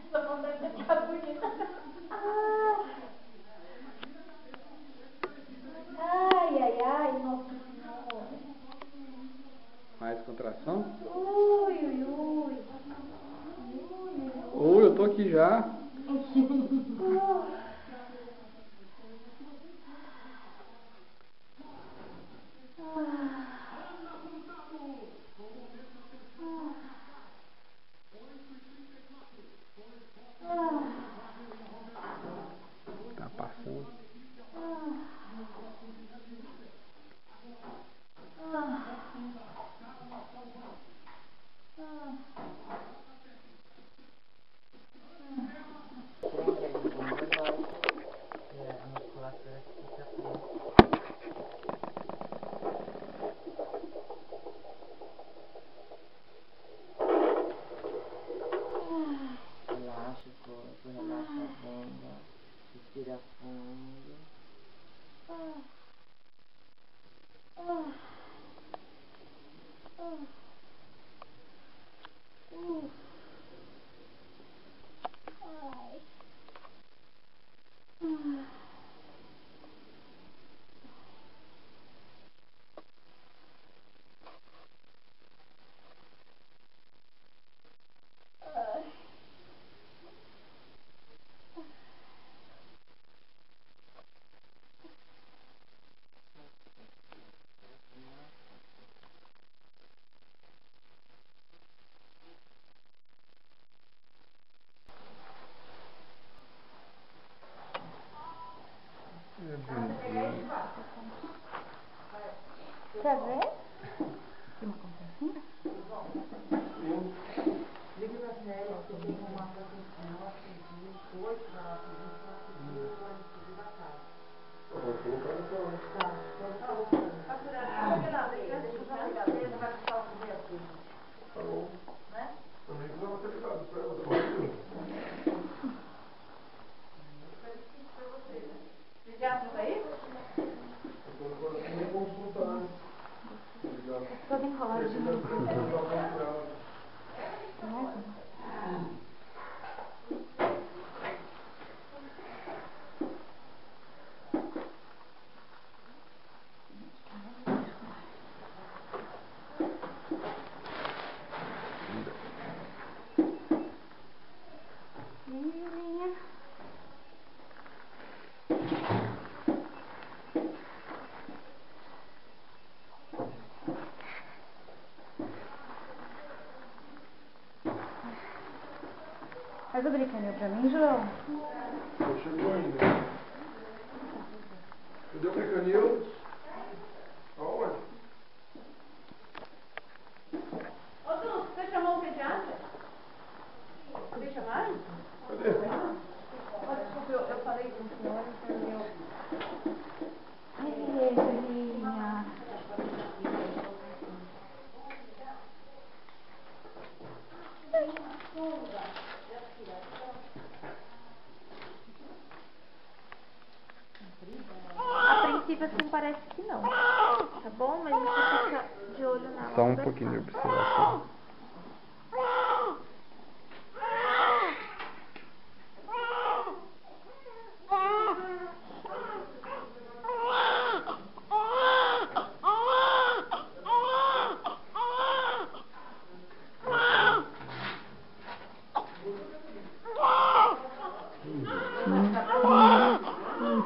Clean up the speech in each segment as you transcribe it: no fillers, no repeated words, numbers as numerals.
Essa vontade tá bonita. Ai, ai, ai, nossa senhora. Mais contração? Ui, ui, ui. Oi, eu tô aqui já. Tá passando. A musculatura fica presa. Relaxa o corpo, relaxa a bunda, respira fundo. Quer ver? Tem uma contração? Liga na série, você tem uma proteção, atingir 8 da da casa. Vou colocar no celular. Tá, deixa eu já pegar dele, vai ficar o primeiro aqui. Tá bom. Né? Também precisava ter ligado pra ela. Pode. Ligaram pra aí? Agora tem que consultar. Todo enroladinho. Faz o brincadeira pra mim, João. Não chegou ainda. Cadê o mecanismo? Aonde? Ô, Du, você chamou o pediatra? Vocês chamaram? Cadê? Desculpa, eu falei com o senhor, entendeu? Ai, Julinha. A princípio assim parece que não. Tá bom? Mas você fica de olho na Só um observação. pouquinho de observação.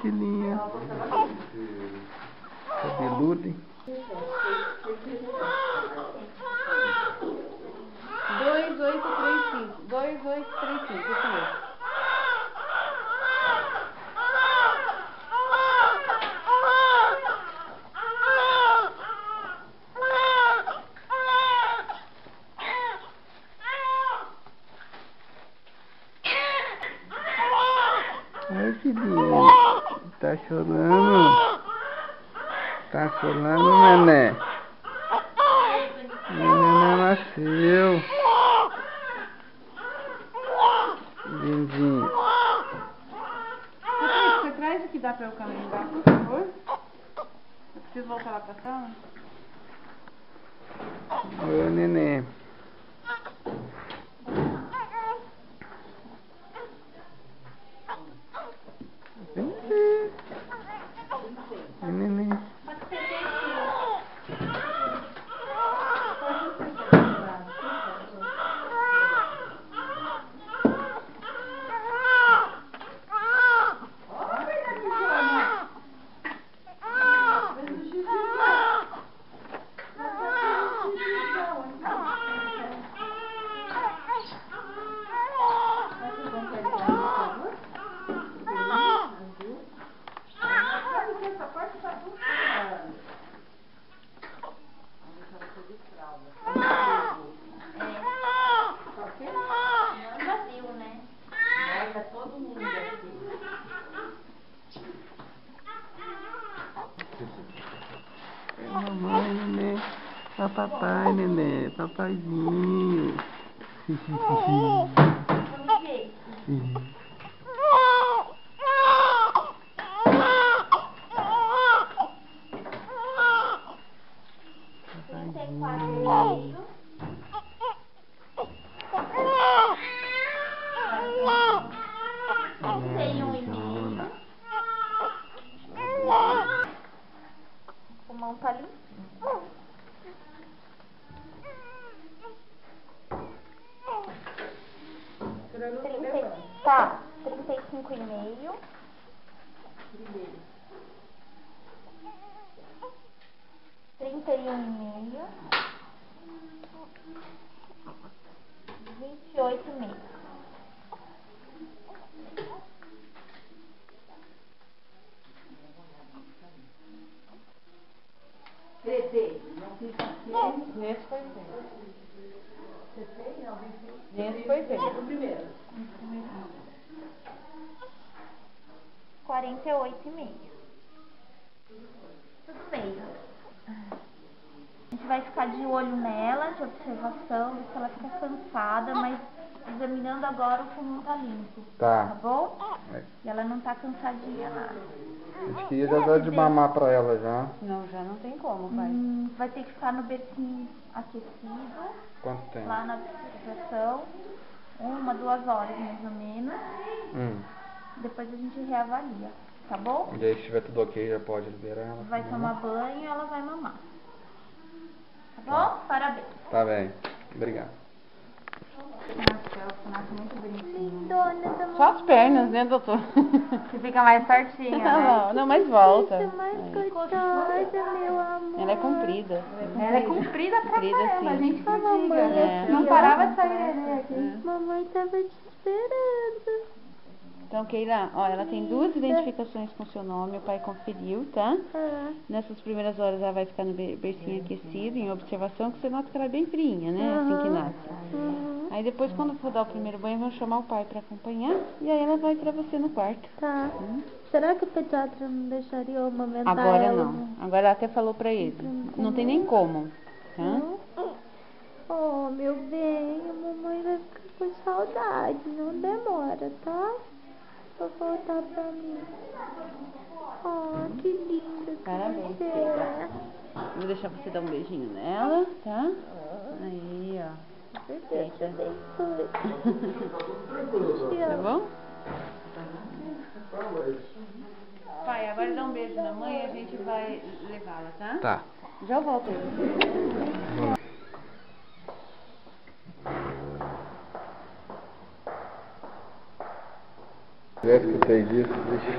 Que linha. Cabeludo, hein? 2835. 2835, isso mesmo. Ai, filhinha. Tá chorando? Tá chorando, neném? Neném nasceu. Lindinho. Você traz o que dá pra eu caminhar, por favor? Eu preciso voltar lá pra sala. Oi, neném. Ó papai, neném. Papaizinho. O mão tá ali. Tá, 35,5. 31,5. 28,5. Não fica assim. Nesse foi feio. Você fez? Alguém fez? Nesse foi feio. O primeiro. 48,5. Tudo meio. A gente vai ficar de olho nela, de observação, ver se ela fica cansada, mas examinando agora o pulmão tá limpo. Tá Tá. bom? E ela não tá cansadinha nada. Acho que já dá de mamar pra ela já. Não, já não tem como, pai. Vai ter que ficar no bercinho aquecido, Quanto tempo? lá na observação, 1, 2 horas mais ou menos. Depois a gente reavalia, tá bom? E aí se tiver tudo ok já pode liberar ela. Vai tomar banho e ela vai mamar. Tá bom? Parabéns. Tá bem. Obrigado. Muito bonitinho. Lindona, Só as pernas, né, doutor? Você fica mais certinha, né? Não, mas volta. mais gostosa, meu amor. Ela é comprida. Ela é comprida pra Comprida, caramba. A sim. gente É. não parava de sair neném aqui. É. Mamãe tava te esperando. Então, Keila, ó, ela tem 2 identificações com seu nome, o pai conferiu, tá? Nessas primeiras horas ela vai ficar no bercinho aquecido, em observação, que você nota que ela é bem friinha, né? Assim que nasce. Aí depois, quando for dar o primeiro banho, vamos chamar o pai pra acompanhar, e aí ela vai pra você no quarto. Tá. Será que o pediatra não deixaria eu amamentar Agora ela? não. Agora ela até falou pra ele. Não tem nem como, tá? Oh, meu bem, a mamãe vai ficar com saudade. Não demora, tá? Vou voltar pra mim. Oh, que linda. Parabéns, você Keila. é. Vou deixar você dar um beijinho nela, tá? Aí, ó. Perfeita. Tá bom? Pai, agora dá um beijo na mãe e a gente vai levá-la, tá? Tá. Já volto aí. Já escutei disso, deixa.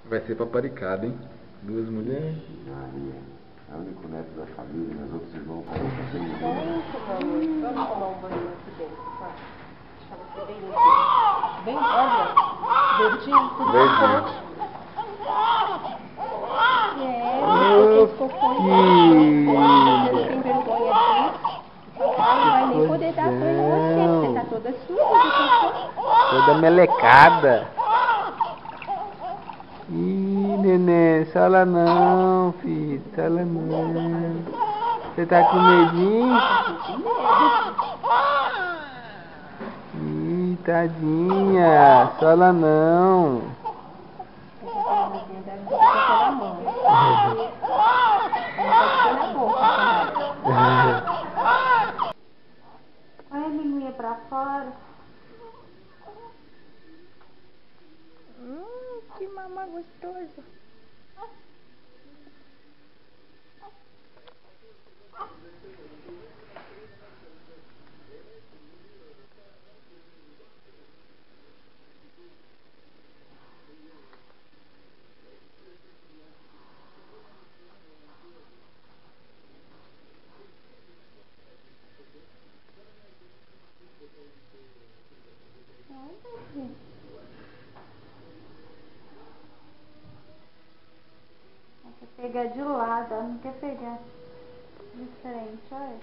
Vai ser paparicado, hein? 2 mulheres. É o único neto da família, meus outros irmãos Vamos tomar um banho aqui dentro, tá? Deixa você bem limpinho. Bem, olha, verdinho, tudo Verdinho. porque ficou com Deus tem vergonha disso. Papai não vai nem poder dar banho em você, porque tá toda suja. Toda melecada. Ih, neném, sala não, filho, sala não. Você tá com medinho? Ih, tadinha, sala não. Olha a linguinha pra fora. Que mamá gostoso. Quer pegar de lado, ela não quer pegar de frente, olha.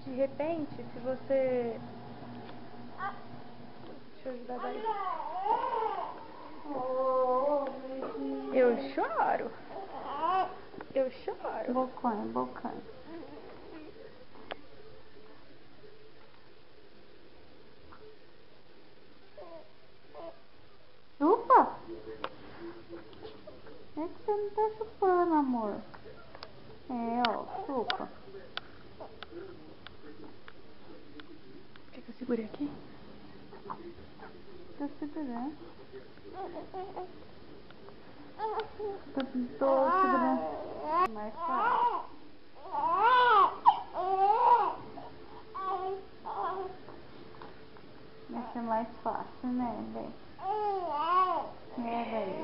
De repente, se você ajudar daí. Eu choro. Eu choro. Bocanha, bocanha. Chupa? É que você não tá chupando, amor. É, ó, chupa. Quer que eu segure aqui? Tô segurando. Tô segurando. Mais fácil. Vai ser mais fácil, né, velho? É, velho.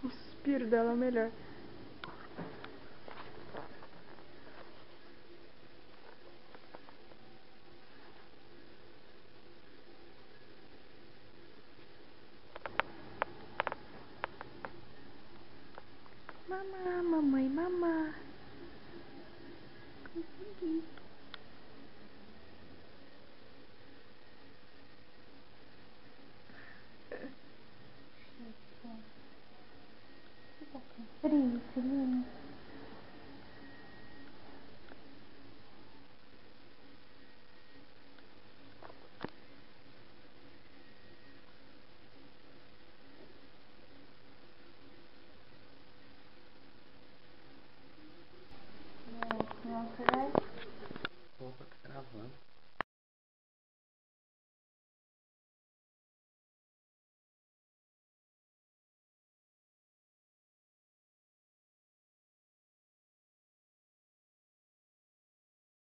O suspiro dela é melhor.